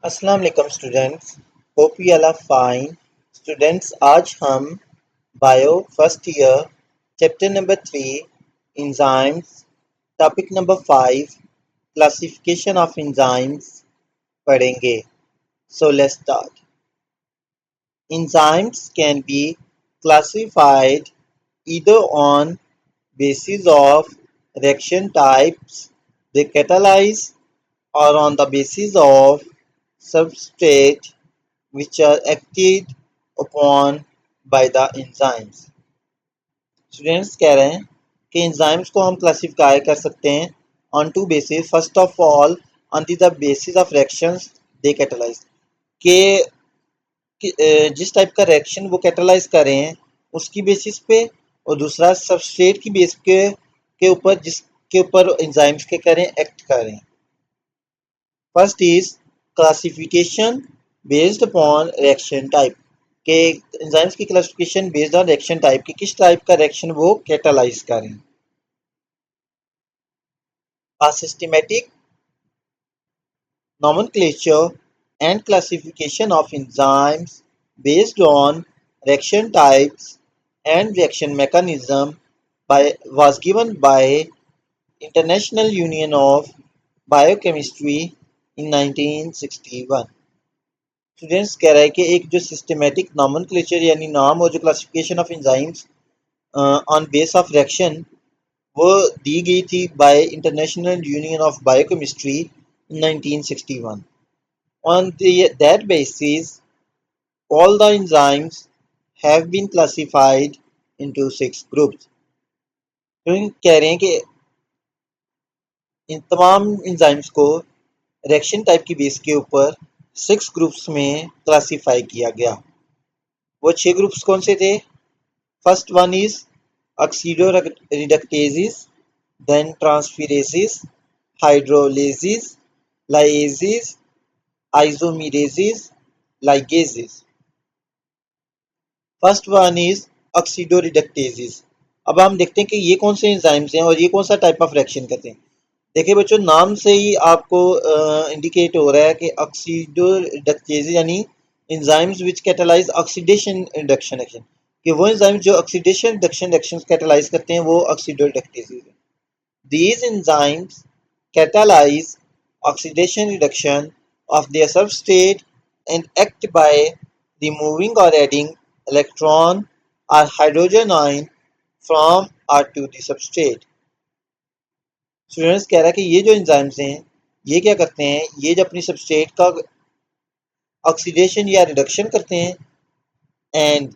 अस्सलाम वालेकुम students. Hope you all are fine. Students, आज हम bio first year chapter number 3 enzymes topic number 5 classification of enzymes पढ़ेंगे। So let's start. Enzymes can be classified either on basis of reaction types they catalyze or on the basis of substrate which are acted upon by the enzymes. Students कह रहे हैं कि enzymes को हम classify कर सकते हैं on two basis. First of all on the basis of reactions they catalyse के जिस टाइप का रिएक्शन वो कैटलाइज कर रहे हैं उसकी बेसिस पे, और दूसरा सबस्ट्रेट की बेस के ऊपर जिसके ऊपर एंजाइम्स के करें एक्ट कर रहे हैं। First is classification based upon reaction type के एंजाइम्स की classification based on reaction type की किस टाइप का रिएक्शन वो कैटलाइज करें। A systematic nomenclature and classification of enzymes based on reaction types and reaction mechanism was given by International Union of Biochemistry in 1961। Students कह रहा है कि एक जो सिस्टमेटिक नॉमेनक्लेचर यानी नाम और जो classification of enzymes on base of reaction वो दी गई थी bye international union of biochemistry in 1961। On that basis, all the enzymes have been classified into 6 groups। तो कह रहे हैं कि इन तमाम एंजाइम्स को रिएक्शन टाइप की बेस के ऊपर 6 ग्रुप्स में क्लासिफाई किया गया। वो 6 ग्रुप्स कौन से थे? First one is oxidoreductases, then transferases, hydrolases, lyases, isomerases, ligases. First one is oxidoreductases. अब हम देखते हैं कि ये कौन से एंजाइम्स हैं और ये कौन सा टाइप ऑफ रिएक्शन करते हैं। देखिए बच्चों, नाम से ही आपको इंडिकेट हो रहा है कि ऑक्सीडो रिडक्टेजेस यानी enzymes which catalyse oxidation reduction action, कि वो एंजाइम जो ऑक्सीडेशन रिडक्शन रिएक्शंस कैटलाइज करते हैं वो ऑक्सीडो रिडक्टेजेस हैं। These enzymes catalyze oxidation reduction of their substrate and act by removing or adding electron or hydrogen ion from or to the substrate। Students कह रहा है कि ये जो एंजाइम्स हैं ये क्या करते हैं, ये जो अपनी सबस्ट्रेट का ऑक्सीडेशन या रिडक्शन करते हैं एंड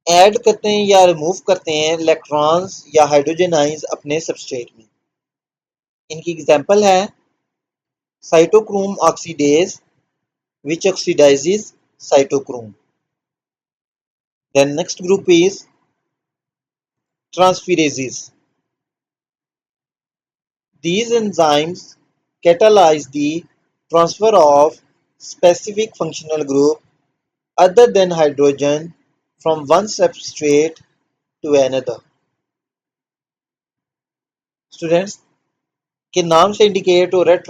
ऐड करते हैं या रिमूव करते हैं इलेक्ट्रॉन्स या हाइड्रोजन आइंस अपने सबस्ट्रेट में। इनकी एग्जांपल है cytochrome oxidase, which oxidizes cytochrome। Then next group is transferases. These enzymes catalyze the transfer of specific functional group other than hydrogen from one substrate to another। Students के नाम से indicate हो रहा है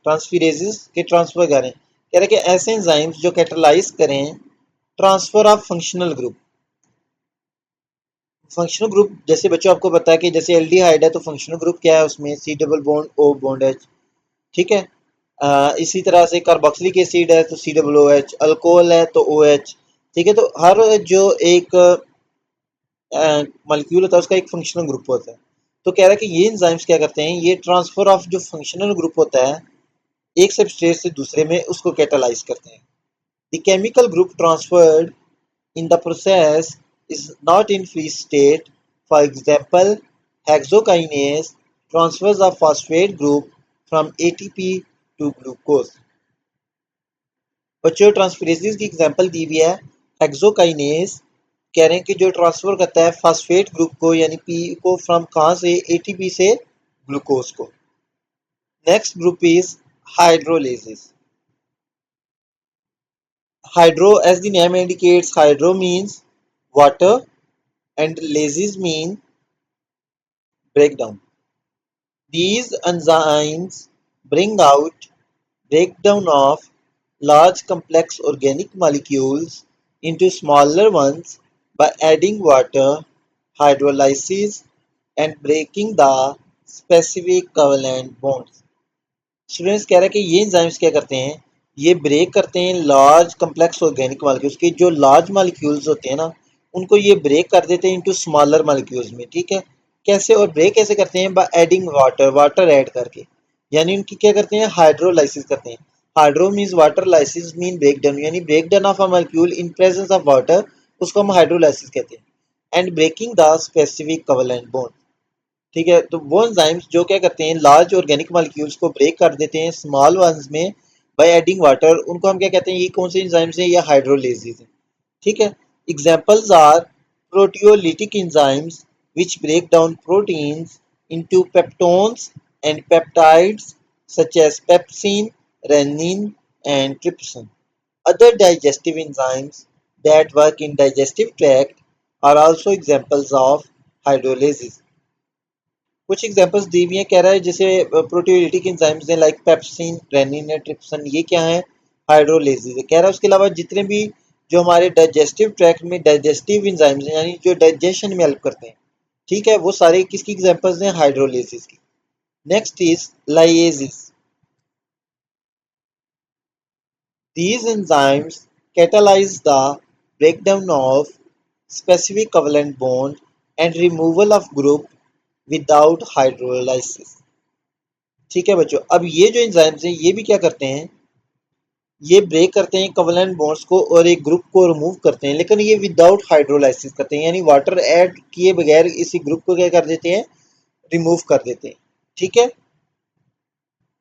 transferases के transfer कर रहे हैं। कह रहे हैं कि ऐसे एंजाइम्स जो कैटलाइज करें transfer of functional group. Functional group जैसे बच्चों आपको पता है कि जैसे एल्डिहाइड है तो फंक्शनल ग्रुप क्या है, उसमें C double bond O bond H. ठीक है। इसी तरह से कार्बोक्सिलिक एसिड है तो C double O H, alcohol है तो ओ एच। ठीक है, तो हर जो एक मॉलिक्यूल होता है उसका एक फंक्शनल ग्रुप होता है। तो कह रहा है कि ये एंजाइम्स क्या करते हैं, ये ट्रांसफर ऑफ जो फंक्शनल ग्रुप होता है एक सबस्ट्रेट से दूसरे में उसको कैटालाइज करते हैं। The chemical group transferred in the process is not in free state. For example, hexokinase transfers a phosphate group from ATP to glucose। बच्चों ट्रांसफरेसिस की एग्जांपल दी हुई है हेक्सोकाइनेज। कह रहे हैं कि जो ट्रांसफर करता है फास्फेट ग्रुप को यानी पी को फ्रॉम कहाँ से, एटीपी से ग्लूकोज को। Next group is hydrolysis. Hydro, as the name indicates, hydro means water and lases mean breakdown. These enzymes bring out breakdown of large complex organic molecules into smaller ones by adding water, hydrolysis, and breaking the specific covalent bonds. Students कह रहा है कि ये enzymes क्या करते हैं, ये break करते हैं लार्ज कम्प्लेक्स ऑर्गेनिक मॉलिक्यूल्स के, जो लार्ज मॉलिक्यूल्स होते हैं ना उनको ये ब्रेक कर देते हैं इनटू स्मॉलर मॉलिक्यूल्स में, ठीक है। कैसे, और ब्रेक कैसे करते हैं, by adding water, water add करके, यानी उनकी क्या करते हैं, हाइड्रोलाइसिस करते हैं। Hydro means water, lysis mean break down, यानी break down of a molecule in presence of water, उसको हम हाइड्रोलाइसिस कहते हैं। And breaking the specific covalent bond, ठीक है। तो वो एंजाइम्स जो क्या करते हैं लार्ज ऑर्गेनिक मॉलिक्यूल्स को ब्रेक कर देते हैं स्मॉल वंस में बाय एडिंग वाटर, उनको हम क्या कहते हैं, ये कौन से एंजाइम्स हैं, ये हाइड्रोलेसिस हैं, ठीक है। Examples are proteolytic enzymes which break down proteins into peptones and peptides such as pepsin, rennin and trypsin. Other digestive enzymes that work in digestive tract are also examples of hydrolysis. कुछ examples दी हुई हैं, कह रहा है जैसे proteolytic enzymes हैं like pepsin, rennin, trypsin, ये क्या है, हाइड्रोलेसिस है। कह रहा है उसके अलावा जितने भी जो हमारे डाइजेस्टिव ट्रैक्ट में डाइजेस्टिव एंजाइम्स हैं यानी जो डाइजेशन में हेल्प करते हैं, ठीक है, वो सारे किसकी एग्जांपल्स हैं, हाइड्रोलेसिस की। Next is lyases. These enzymes catalyze the breakdown of specific covalent bond and removal of group without hydrolysis, ठीक है बच्चों। अब ये जो एंजाइम्स हैं ये भी क्या करते हैं, ये ब्रेक करते हैं कोवेलेंट बॉन्ड्स को और एक ग्रुप को रिमूव करते हैं, लेकिन ये विदाउट हाइड्रोलाइसिस करते हैं, यानी वाटर ऐड किए बगैर इसी ग्रुप को क्या कर देते हैं, रिमूव कर देते हैं, ठीक है।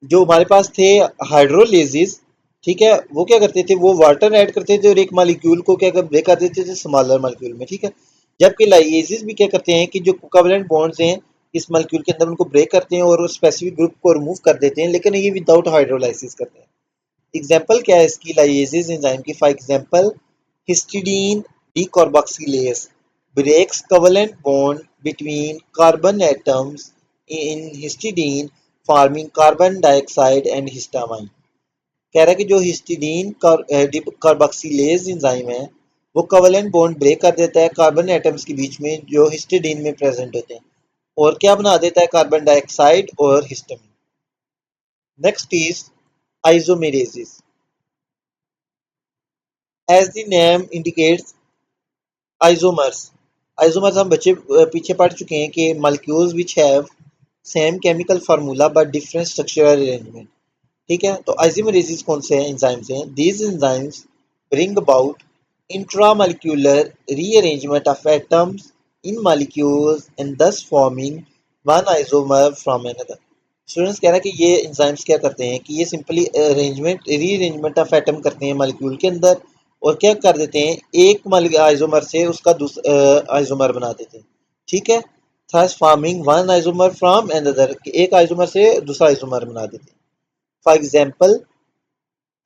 जो हमारे पास थे हाइड्रोलेसिस, ठीक है, वो क्या करते थे, वो वाटर ऐड करते थे और एक मॉलिक्यूल को क्या ब्रेक कर देते थे स्मॉलर मॉलिक्यूल में, ठीक है। जबकि लाइएसिस भी क्या करते हैं कि जो कोवेलेंट बॉन्ड्स हैं इस मॉलिक्यूल के अंदर उनको ब्रेक करते हैं और स्पेसिफिक ग्रुप को रिमूव कर देते हैं, लेकिन ये विदाउट हाइड्रोलाइसिस करते हैं। एग्जाम्पल क्या है इसकी लाइएसिस एंजाइम की, for example histidine decarboxylase breaks covalent bond between carbon atoms in histidine forming carbon dioxide and histamine। कह रहा है कि जो हिस्टिडीन कार्बोक्सिलेज एंजाइम है वो कोवेलेंट बॉन्ड ब्रेक कर देता है कार्बन एटम्स के बीच में जो हिस्टिडीन में प्रेजेंट होते हैं और क्या बना देता है, कार्बन डाइऑक्साइड और histamine. Next is isomerases. As the name indicates, isomers, isomers हम बच्चे पीछे पढ़ चुके हैं कि molecules which have same chemical formula but different structural arrangement, ठीक है। तो आइसोमेरेसिस कौन से एंजाइम्स हैं, these enzymes bring about intramolecular rearrangement of atoms in molecules and thus forming one isomer from another. Students कह रहा है कि ये एंजाइम्स क्या करते हैं कि ये simply arrangement rearrangement of atom करते हैं मॉलिक्यूल के अंदर और क्या कर देते हैं, एक आइसोमर से उसका दूसरा आइसोमर बना देते हैं, ठीक है। Thus forming one isomer from another, एक आइसोमर से दूसरा आइसोमर बना देते हैं। For example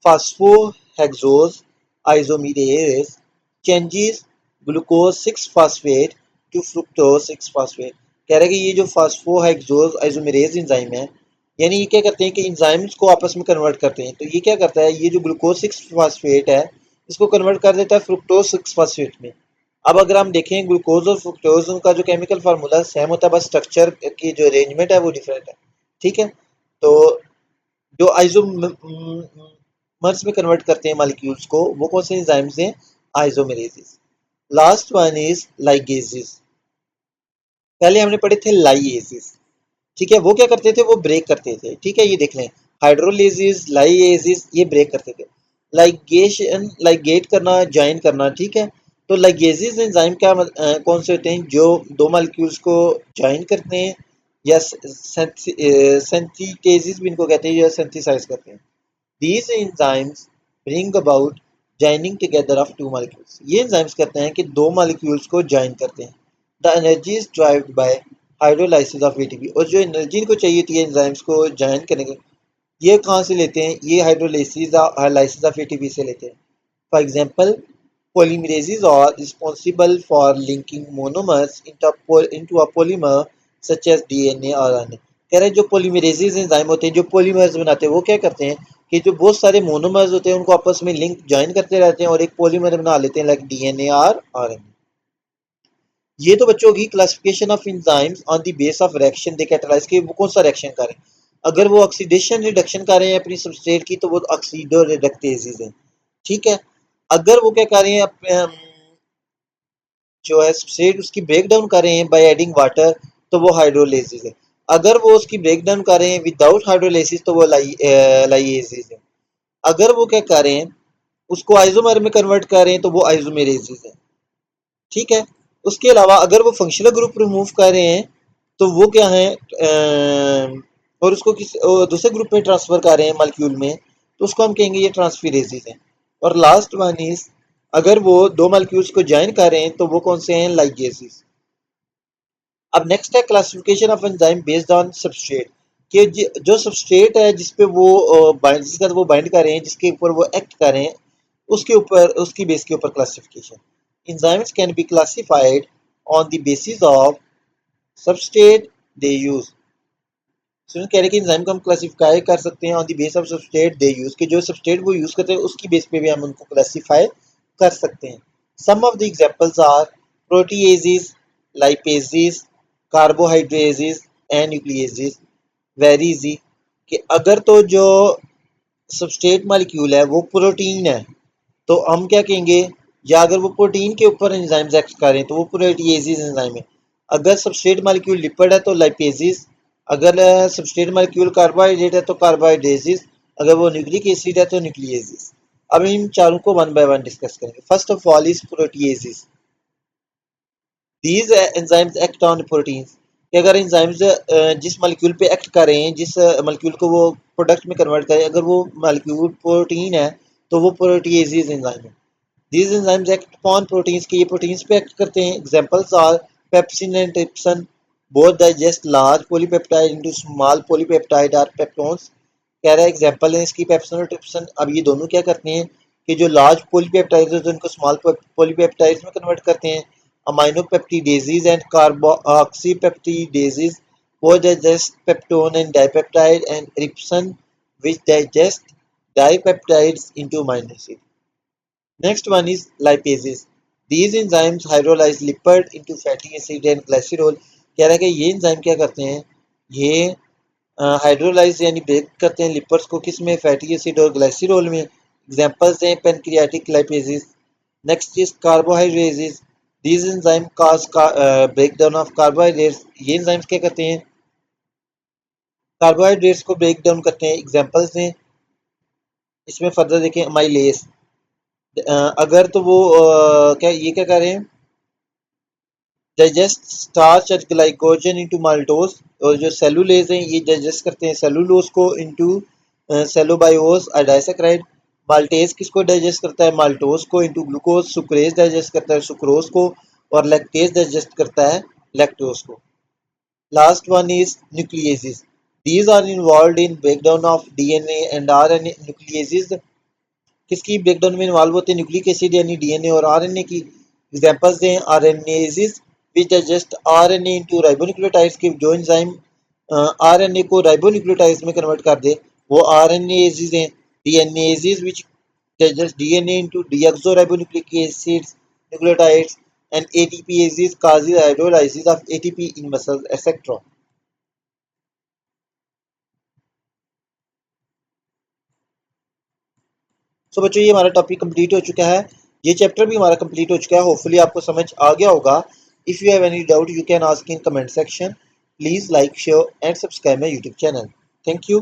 phosphohexose isomerase changes glucose 6 phosphate to fructose 6 phosphate। कह रहा है कि ये जो फास्फोहेक्सोज आइसोमेरेज एंजाइम है यानी ये क्या करते हैं कि एंजाइम्स को आपस में कन्वर्ट करते हैं। तो ये क्या करता है, ये जो ग्लूकोज 6 फॉस्फेट है इसको कन्वर्ट कर देता है फ्रुक्टोज 6 फॉस्फेट में। अब अगर हम देखें ग्लूकोज और फ्रुक्टोज उनका जो केमिकल फार्मूला सेम होता है, बस स्ट्रक्चर की जो अरेंजमेंट है वो डिफरेंट है, ठीक है। तो जो आइसोमर्स में कन्वर्ट करते हैं मॉलिक्यूल्स को वो कौन से एंजाइम्स हैं, isomerases. Last one is ligases. पहले हमने पढ़े थे लाइएसिस, ठीक है, वो क्या करते थे, वो ब्रेक करते थे, ठीक है। ये देख लें हाइड्रोलिसिस, लाइएसिस, ये ब्रेक करते थे। लाइगेशन, लाइगेट करना, ज्वाइन करना, ठीक है। तो लाइगेसिस एंजाइम क्या कौन से होते हैं, जो दो मॉलिक्यूल्स को ज्वाइन करते हैं या सिंथेसिस भी इनको कहते हैं, या सिंथेसाइज करते हैं। These enzymes bring about joining together of two molecules। ये एंजाइम्स करते हैं कि दो मॉलिक्यूल्स को ज्वाइन करते हैं। The energy is derived by hydrolysis of ATP। और जो एनर्जी इनको चाहिए थी एंजाइम्स को ज्वाइन करने के, ये कहाँ से लेते हैं, ये हाइड्रोलाइसिस ऑफ एटीपी से लेते हैं। For example polymerases are responsible for linking monomers into a polymer such as DNA और RNA। कह रहे हैं जो पोलीमरेजेज एंजाइम होते हैं जो पॉलीमर्स बनाते हैं वो क्या करते हैं कि जो बहुत सारे मोनोमर्स होते हैं उनको आपस में लिंक ज्वाइन करते रहते हैं और एक पॉलीमर बना लेते हैं, लाइक डीएनए और आरएनए। ये तो बच्चों की classification of enzymes on the base of reaction they catalyse के वो कौन सा रिएक्शन करें। अगर वो ऑक्सीडेशन रिडक्शन कर रहे हैं अपनी सबस्ट्रेट की तो वो ऑक्सीडो रिडक्टेजेस हैं। ठीक है। अगर वो क्या कर रहे हैं जो है सबस्ट्रेट उसकी ब्रेक डाउन कर रहे हैं बाय एडिंग वाटर तो वो हाइड्रोलाइसिस है। अगर वो उसकी ब्रेक डाउन कर रहे हैं विदाउट हाइड्रोलाइसिस तो वो लाइएसिस है। अगर वो क्या कर रहे हैं उसको आइसोमर में कन्वर्ट कर रहे हैं तो वो आइसोमेरेसिस है। ठीक है। उसके अलावा अगर वो फंक्शनल ग्रुप रिमूव कर रहे हैं तो वो क्या है और उसको दूसरे ग्रुप में ट्रांसफर कर रहे हैं मॉलिक्यूल में तो उसको हम कहेंगे ये ट्रांसफिरेसिस है। और लास्ट वन इज अगर वो दो मॉलिक्यूल्स को ज्वाइन कर रहे हैं तो वो कौन से हैं, लाइगेसिस। अब नेक्स्ट है classification of enzyme based on substrate कि जो सबस्ट्रेट है जिस पे वो जिसका वो बाइंड कर रहे हैं जिसके ऊपर वो एक्ट कर रहे हैं उसके ऊपर उसकी बेस के ऊपर classification. Enzymes can be classified on the basis of substrate they use. Student कह रहे हैं कि एंजाइम को हम क्लासिफाई कर सकते हैं on the base of substrate they use कि जो सबस्ट्रेट वो यूज करते हैं उसकी बेस पे भी हम उनको क्लासिफाई कर सकते हैं। Some of the examples are proteases, lipases, carbohydrases and nucleases. Very easy कि अगर तो जो सबस्ट्रेट मॉलिक्यूल है वो प्रोटीन है तो हम क्या कहेंगे, या अगर वो प्रोटीन के ऊपर एंजाइम्स एक्ट कर रहे हैं तो वो प्रोटीएजेस एंजाइम है। अगर सबस्ट्रेट मॉलिक्यूल लिपिड है तो लाइपेजेस, अगर सबस्ट्रेट मॉलिक्यूल कार्बोहाइड्रेट है तो कार्बोहाइड्रेजेस, अगर वो न्यूक्लिक एसिड है तो न्यूक्लिएजेस। अब इन चारों को वन बाय वन डिस्कस करेंगे। First of all is proteases. These enzymes act on proteins कि अगर एंजाइम्स जिस मॉलिक्यूल पे एक्ट कर रहे हैं जिस मॉलिक्यूल को वो प्रोडक्ट में कन्वर्ट करें अगर वो मॉलिक्यूल प्रोटीन है तो वो प्रोटीएजेस एंजाइम है। These enzymes act upon proteins कि ये proteins पे act करते हैं। Examples are pepsin and trypsin. Both digest large polypeptide into small polypeptide or peptones. कह रहा है एग्जाम्पल है इसकी पेप्सिन और ट्रिप्सिन। अब ये दोनों क्या करते हैं कि जो लार्ज पोलीपेप्टाइड्स होते हैं उनको स्मॉल पोलीपेप्टाइड्स में कन्वर्ट करते हैं। अमाइनोपेप्टिडेजेस एंड कार्बोक्सीपेप्टिडेजेस वो digest peptone and dipeptide and trypsin which digest dipeptides into amino acid. Next one is lipases. These enzymes hydrolyze lipid into fatty acid and glycerol. कह रहा है कि ये एंजाइम क्या करते हैं, ये हाइड्रोलाइज यानी ब्रेक करते हैं लिपर्स को किस में, फैटी एसिड और ग्लाइसिरोल में। एग्जांपल्स हैं pancreatic lipases. Next is carbohydrases. These enzyme cause break down of carbohydrates. ये एंजाइम्स क्या करते हैं, कार्बोहाइड्रेट्स को ब्रेक डाउन करते हैं। एग्जांपल्स हैं इसमें फर्दर देखें अमाइलेज। अगर तो वो क्या ये क्या कर रहे हैं, डाइजेस्ट स्टार्च और ग्लाइकोजन इनटू माल्टोज। और जो सेलुलेज हैं ये डाइजेस्ट करते हैं सेलुलोज को इनटू सेलोबायोस और डाइसैकेराइड। माल्टेज किसको डाइजेस्ट करता है, माल्टोज को इनटू ग्लूकोज। सुक्रेज डाइजेस्ट करता है सुक्रोज को और लैक्टेज डाइजेस्ट करता है लैक्टोज को। Last one is nucleases. These are involved in breakdown of DNA and RNA. Nucleases किसकी ब्रेकडाउन में इन्वॉल्व होते हैं, न्यूक्लिक एसिड यानी डीएनए और आरएनए की। एग्जांपल्स हैं RNases which digest RNA into ribonucleotides की जो एंजाइम आरएनए को राइबोन्यूक्लियोटाइड्स में कन्वर्ट कर दे वो आरएनएजेस हैं। DNases which digest DNA into deoxyribonucleic acids nucleotides and ATPases causes hydrolysis of ATP in muscles etc. सो बच्चों ये हमारा टॉपिक कंप्लीट हो चुका है, ये चैप्टर भी हमारा कंप्लीट हो चुका है। होपफुली आपको समझ आ गया होगा। If you have any doubt you can ask in comment section. Please like share and subscribe my YouTube channel. Thank you.